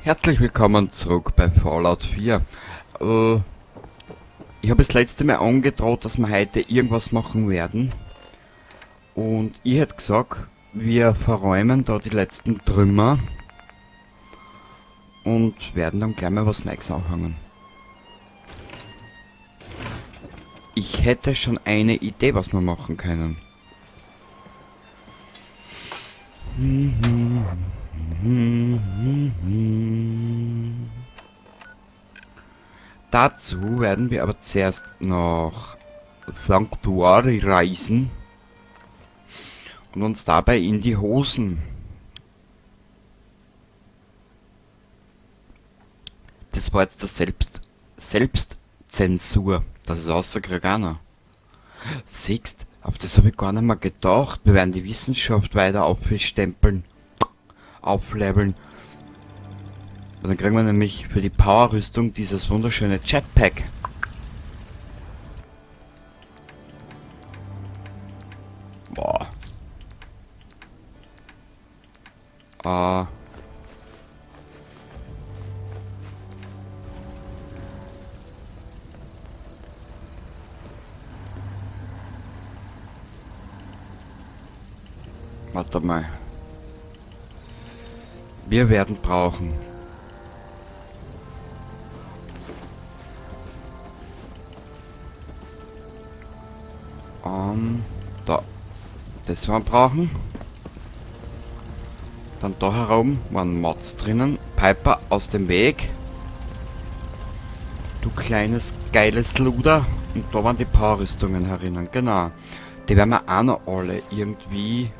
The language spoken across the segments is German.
Herzlich willkommen zurück bei Fallout 4. Ich habe das letzte Mal angedroht, dass wir heute irgendwas machen werden. Und ich hätte gesagt, wir verräumen da die letzten Trümmer und werden dann gleich mal was Neues anfangen. Ich hätte schon eine Idee, was wir machen können. Dazu werden wir aber zuerst nach Sanctuary reisen und uns dabei in die Hosen. Das war jetzt das Selbstzensur. Das ist außer einer. Siehst, auf das habe ich gar nicht mehr gedacht. Wir werden die Wissenschaft weiter aufstempeln, aufleveln. Und dann kriegen wir nämlich für die Powerrüstung dieses wunderschöne Jetpack. Boah. Warte mal. Wir werden brauchen. Da. Das wir brauchen. Dann da herum waren Mods drinnen. Piper aus dem Weg. Du kleines geiles Luder. Und da waren die Powerrüstungen herinnen. Genau. Die werden wir auch noch alle irgendwie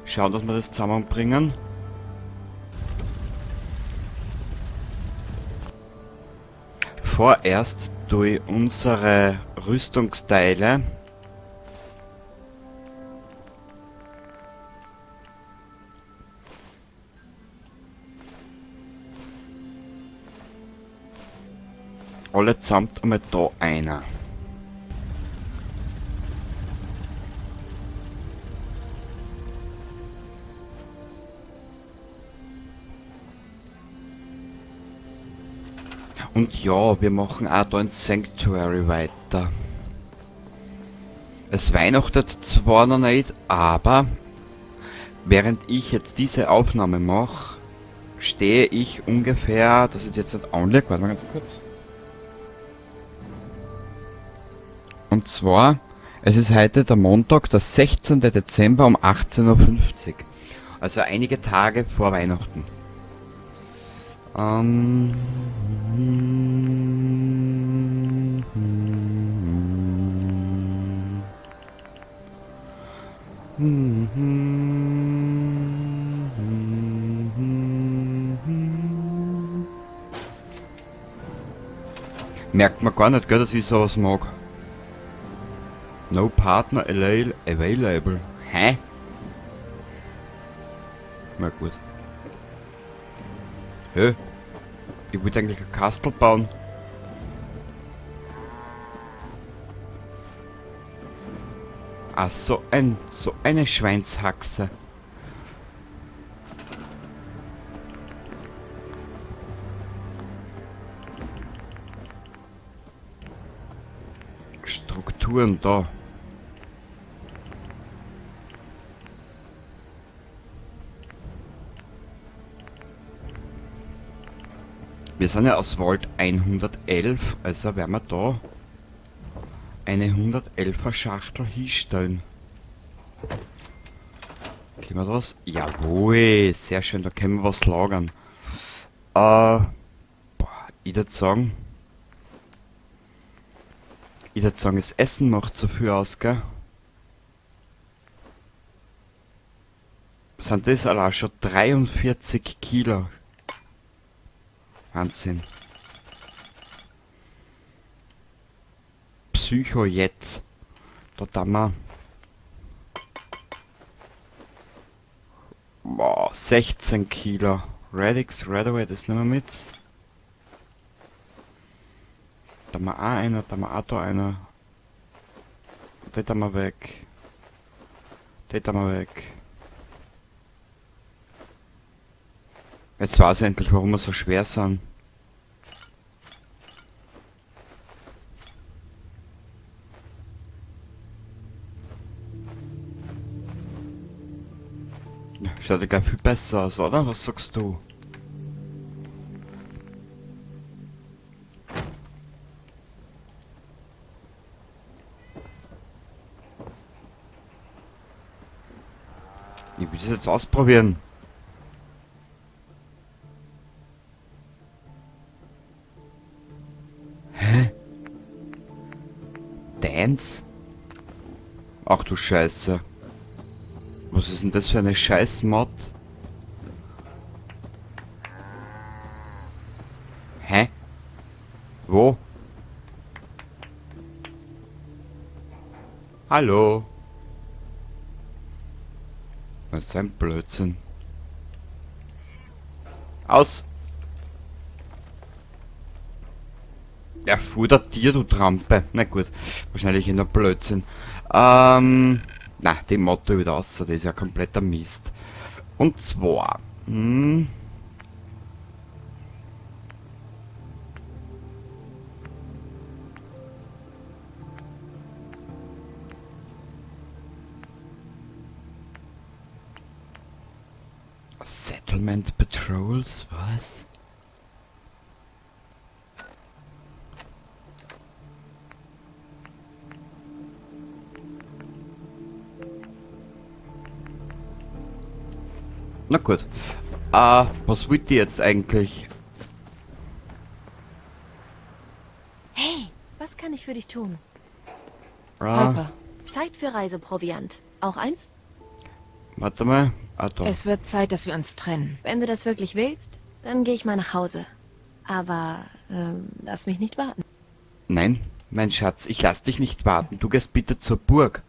schauen, dass wir das zusammenbringen. Vorerst durch unsere Rüstungsteile alle zusammen einmal da einer. Und ja, wir machen auch da in Sanctuary weiter. Es weihnachtet zwar noch nicht, aber während ich jetzt diese Aufnahme mache, stehe ich ungefähr, dass ich jetzt nicht anlege, warte mal ganz kurz. Und zwar, es ist heute der Montag, der 16. Dezember um 18:50 Uhr. Also einige Tage vor Weihnachten. Merkt man gar nicht, gell, dass ich sowas mag. No partner available. Hä? Na gut. Hä? Ich wollte eigentlich ein Kastel bauen. Ah, so eine Schweinshaxe. Strukturen da. Wir sind ja aus Vault 111, also werden wir da eine 111er Schachtel hinstellen. Können wir das? Jawohl, sehr schön, da können wir was lagern. Boah, ich würde sagen, das Essen macht so viel aus, gell? Sind das allein schon 43 Kilo? Wahnsinn. Psycho jetzt. Da haben wir. Boah, 16 Kilo. Radix, Redaway, das nehmen wir mit. Da haben wir auch einer, da haben wir auch da einer. Das haben wir weg. Das haben wir weg. Jetzt weiß ich endlich, warum wir so schwer sind. Schaut ja gleich viel besser aus, oder? Was sagst du? Ich will das jetzt ausprobieren. Hä? Dance? Ach du Scheiße. Was ist denn das für eine Scheiß-Mod? Hä? Wo? Hallo? Was ist ein Blödsinn? Aus! Ja, fuhr dir, du Trampe. Na gut, wahrscheinlich in der Blödsinn. Na, die Motto wieder aus, das ist ja kompletter Mist. Und zwar, Settlement Patrols, was? Na gut. Was wollt ihr jetzt eigentlich? Hey, was kann ich für dich tun? Harper, Zeit für Reiseproviant. Auch eins? Warte mal. Da. es wird Zeit, dass wir uns trennen. Wenn du das wirklich willst, dann gehe ich mal nach Hause. Aber, lass mich nicht warten. Nein, mein Schatz, ich lass dich nicht warten. Du gehst bitte zur Burg.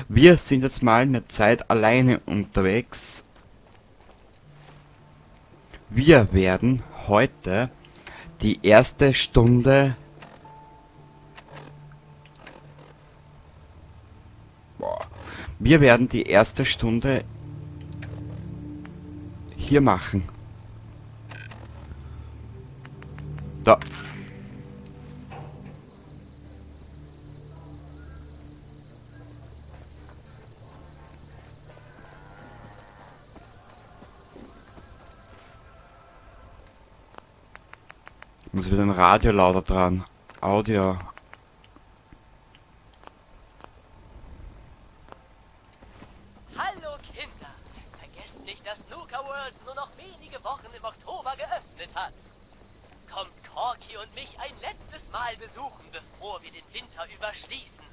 Wir sind jetzt mal eine Zeit alleine unterwegs. Wir werden heute die erste Stunde... Wir werden die erste Stunde hier machen. Da. Muss wieder ein Radio lauter dran. Audio. Hallo Kinder! Vergesst nicht, dass Nuka World nur noch wenige Wochen im Oktober geöffnet hat. Kommt Corky und mich ein letztes Mal besuchen, bevor wir den Winter überschließen.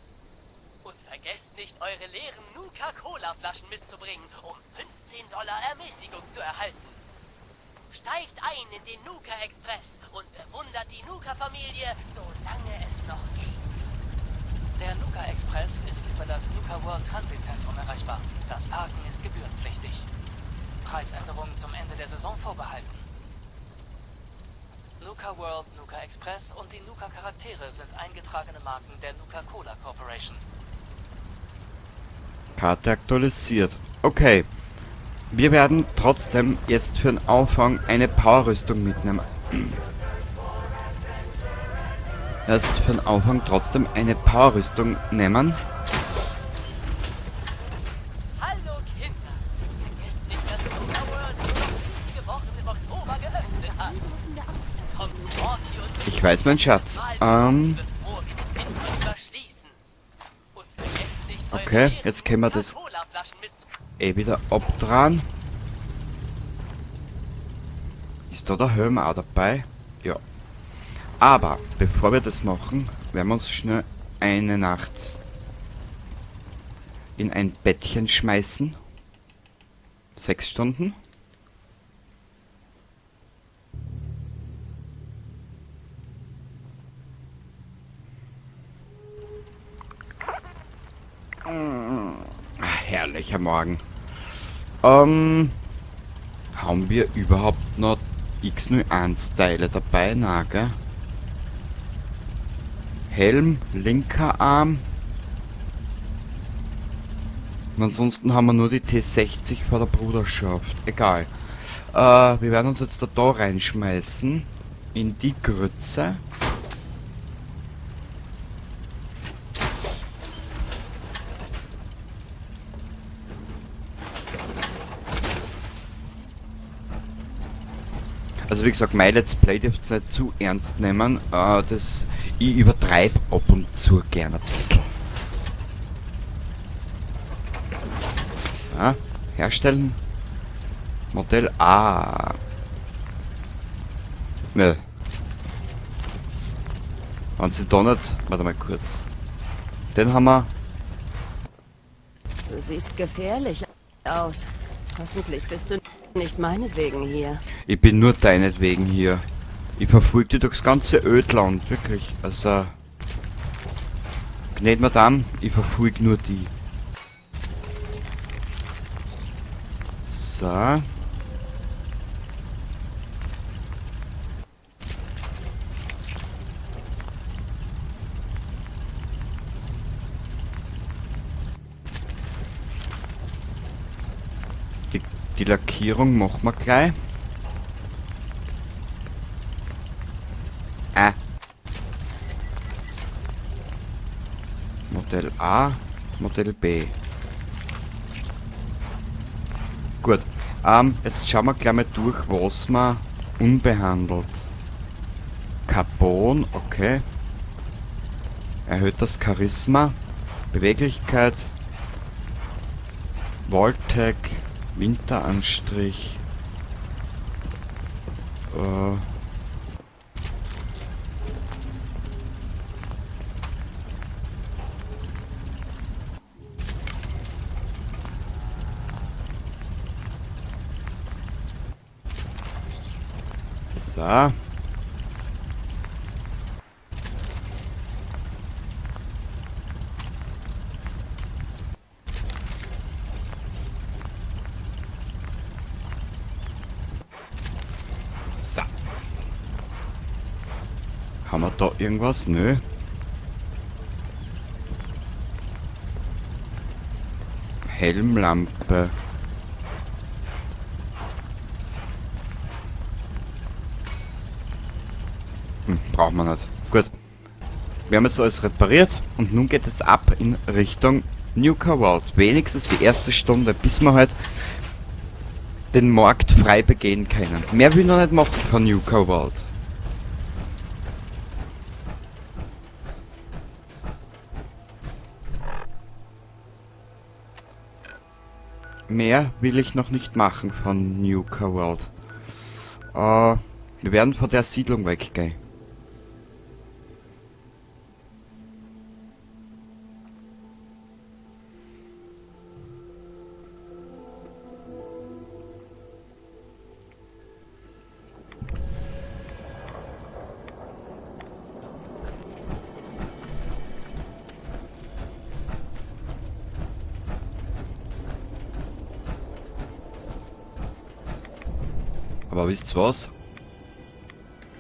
Und vergesst nicht, eure leeren Nuka-Cola-Flaschen mitzubringen, um $15 Ermäßigung zu erhalten. Steigt ein in den Nuka Express und bewundert die Nuka-Familie, solange es noch geht. Der Nuka Express ist über das Nuka World Transitzentrum erreichbar. Das Parken ist gebührenpflichtig. Preisänderungen zum Ende der Saison vorbehalten. Nuka World, Nuka Express und die Nuka Charaktere sind eingetragene Marken der Nuka Cola Corporation. Karte aktualisiert. Okay. Wir werden trotzdem jetzt für den Anfang eine Powerrüstung mitnehmen. Erst für den Anfang trotzdem eine Powerrüstung nehmen. Hallo Kinder! Vergesst nicht, dass Nuka World nur noch wenige Wochen im Oktober geöffnet hat. Kommt Corky und mich Ich weiß, mein Schatz. bevor wir den Winter überschließen. Und vergesst nicht, eure Okay, leeren jetzt können wir das Nuka-Cola-Flaschen mitzubringen. wieder abdran. Ist da der Helm auch dabei? Ja. Aber bevor wir das machen, werden wir uns schnell eine Nacht in ein Bettchen schmeißen. 6 Stunden. Herrlicher Morgen. Haben wir überhaupt noch X01-Teile dabei? Na, gell? Helm, linker Arm. Und ansonsten haben wir nur die T60 vor der Bruderschaft. Egal. Wir werden uns jetzt da reinschmeißen. In die Grütze. Also wie gesagt, mein Let's Play dürft ihr nicht zu ernst nehmen. Ich übertreibe ab und zu gerne ein bisschen. Herstellen. Modell A. Ne. Wenn sie da nicht... Warte mal kurz. Den haben wir... Du siehst gefährlich aus. Hoffentlich bist du nicht meinetwegen hier. Ich bin nur deinetwegen hier. Ich verfolge dich durchs ganze Ödland, wirklich. Also... Gnäd Madame, ich verfolge nur die. So. Die Lackierung machen wir gleich. Modell A, Modell B. Gut. Jetzt schauen wir gleich mal durch, was man unbehandelt. Carbon, okay. Erhöht das Charisma, Beweglichkeit, Voltec, Winteranstrich. So. So. Haben wir da irgendwas? Nö. Helmlampe. Braucht man nicht. Gut. Wir haben jetzt alles repariert und nun geht es ab in Richtung Nuka World. Wenigstens die erste Stunde, bis wir halt den Markt frei begehen können. Mehr will ich noch nicht machen von Nuka World. Mehr will ich noch nicht machen von Nuka World. Wir werden von der Siedlung weggehen. Aber wisst ihr was?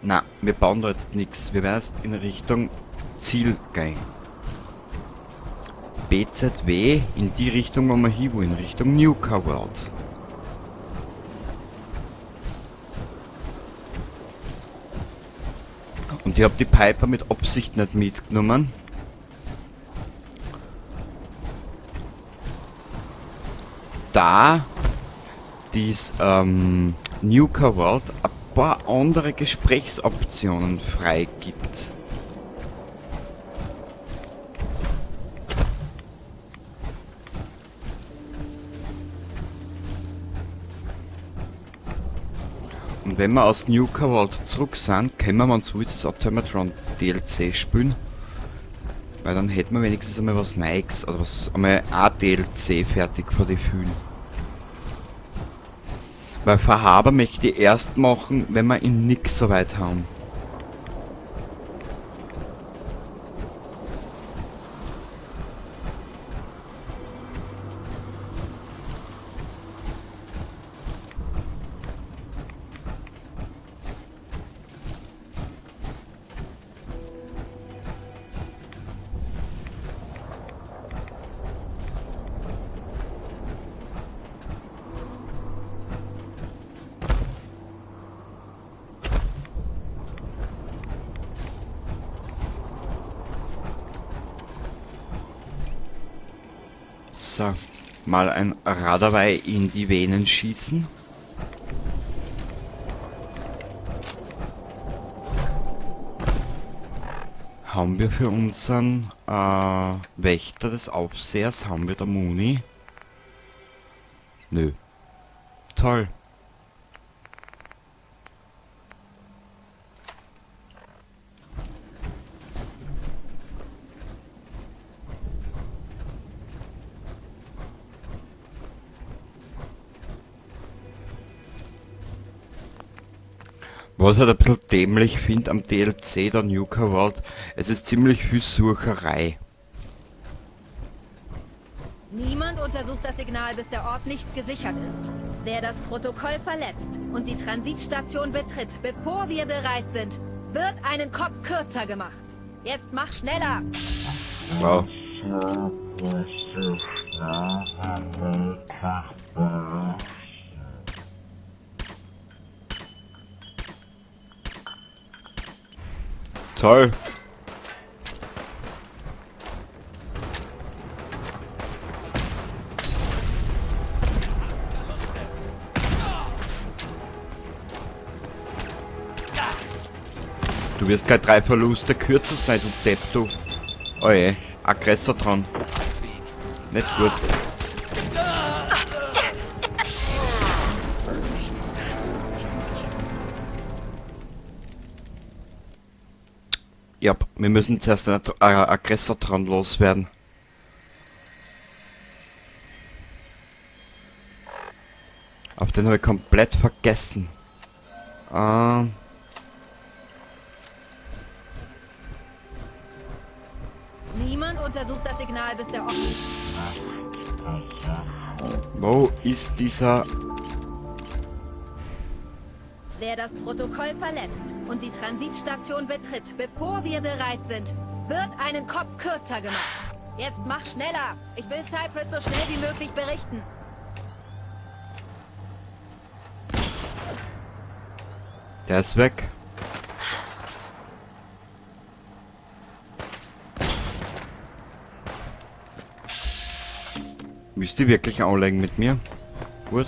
Na, wir bauen da jetzt nichts. Wir werden erst in Richtung Ziel gehen. BZW in die Richtung, wo wir hin wollen, Richtung Nuka World. Und ich habe die Piper mit Absicht nicht mitgenommen. Da dies Nuka World ein paar andere Gesprächsoptionen frei gibt. Und wenn wir aus Nuka World zurück sind, können wir uns wohl das Automatron DLC spielen. Weil dann hätten wir wenigstens einmal was Neues, oder was, einmal ein DLC fertig vor die Fühlen. Weil Verhaber möchte ich erst machen, wenn wir ihn nix so weit haben. So, mal ein Radawei in die Venen schießen. Haben wir für unseren Wächter des Aufsehers, haben wir da Muni? Nö. Toll. Was ich halt ein bisschen dämlich finde am DLC der Nuka World, es ist ziemlich viel Sucherei. Niemand untersucht das Signal, bis der Ort nicht gesichert ist. Wer das Protokoll verletzt und die Transitstation betritt, bevor wir bereit sind, wird einen Kopf kürzer gemacht. Jetzt mach schneller! Wow. Toll. Du wirst gleich 3 Verluste kürzer sein, du Depp, du. Oh je, Aggressor dran. Nicht gut. Ja, wir müssen zuerst einen Aggressor dran loswerden. Auf den habe ich komplett vergessen. Niemand untersucht das Signal, bis der Ort... Wo ist dieser... Wer das Protokoll verletzt und die Transitstation betritt, bevor wir bereit sind, wird einen Kopf kürzer gemacht. Jetzt mach schneller! Ich will Cypress so schnell wie möglich berichten. Der ist weg. Müsst ihr wirklich anlegen mit mir? Gut.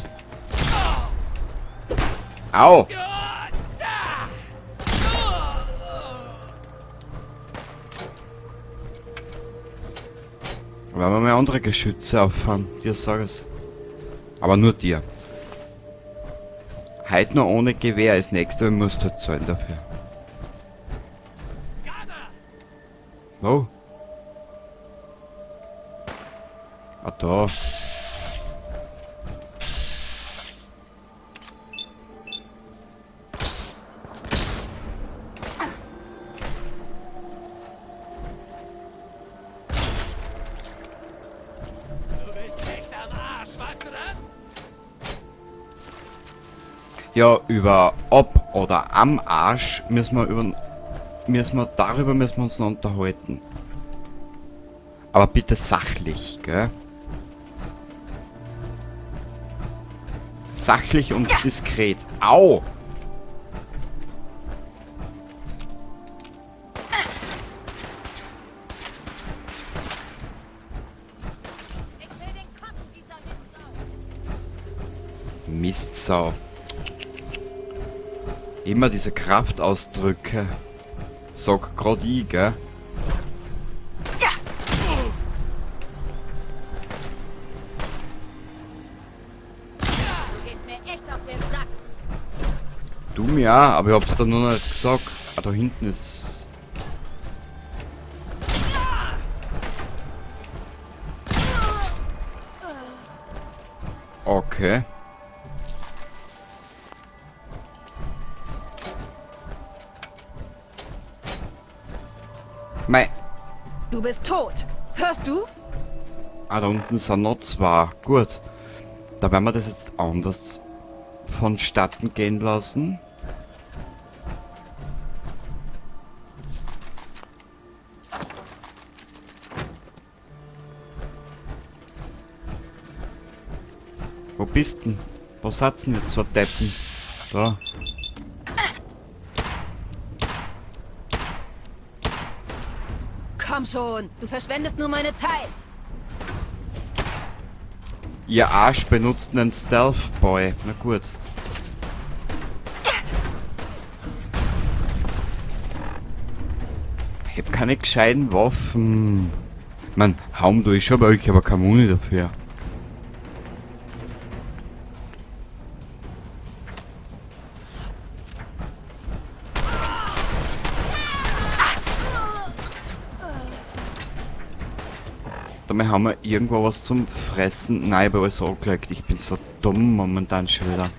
Au! Wollen wir mal andere Geschütze auffahren? Dir sag es. Aber nur dir. Heute noch ohne Gewehr ist nächste, musst du zahlen dafür. Wo? Ah, da. Ja, über ob oder am Arsch müssen wir uns noch unterhalten. Aber bitte sachlich, gell? Sachlich und diskret. Au! Ich will den Kopf dieser Mistsau. Mistsau. Immer diese Kraftausdrücke. Sag grad ich, gell? Du gehst mir echt auf den Sack. Du mir auch, aber ich hab's da nur nicht gesagt. Ah, da hinten ist... Okay. Mei. Du bist tot. Hörst du? Ah, da unten sind noch 2. Gut. Da werden wir das jetzt anders vonstatten gehen lassen. Wo bist denn? Wo sitzen jetzt 2 Deppen? Da. Komm schon, du verschwendest nur meine Zeit. Ihr Arsch benutzt einen Stealth Boy. Na gut. Ich hab keine gescheiten Waffen. Man, hauen tue ich schon bei euch, aber keine Muni dafür. Dabei haben wir irgendwo was zum Fressen. Nein, aber alles angelegt. Ich bin so dumm momentan schon wieder.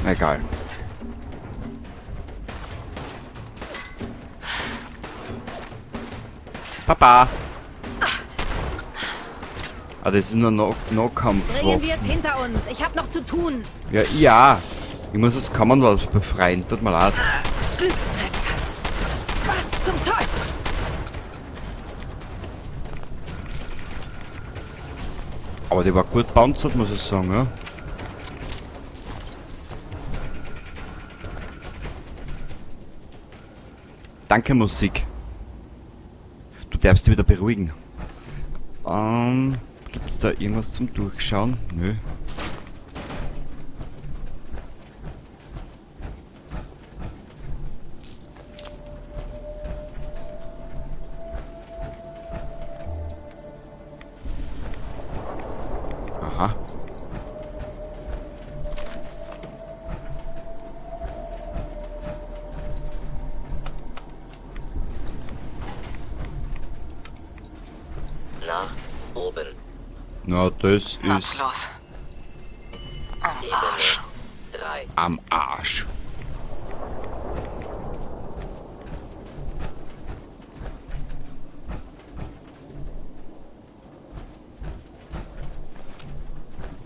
Egal. Papa! Ah, das ist nur No-Kampf. Bringen wir es hinter uns. Ich habe noch zu tun. Ja, ja. Ich muss das Commonwealth befreien. Tut mir leid. Glücksträger. Was zum Teufel? Aber die war gut bounced, muss ich sagen, ja. Danke, Musik. Du darfst dich wieder beruhigen. Gibt's da irgendwas zum Durchschauen? Nö. Aha. Nach oben. Na, das ist Nutzlos. Am Arsch. Ebene 3. am Arsch.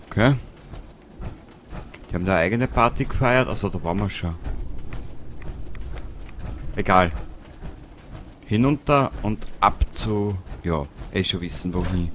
Okay. Die haben da eine eigene Party gefeiert, also da waren wir schon. Egal. Hinunter und ab zu... Ja, schon wissen wohin.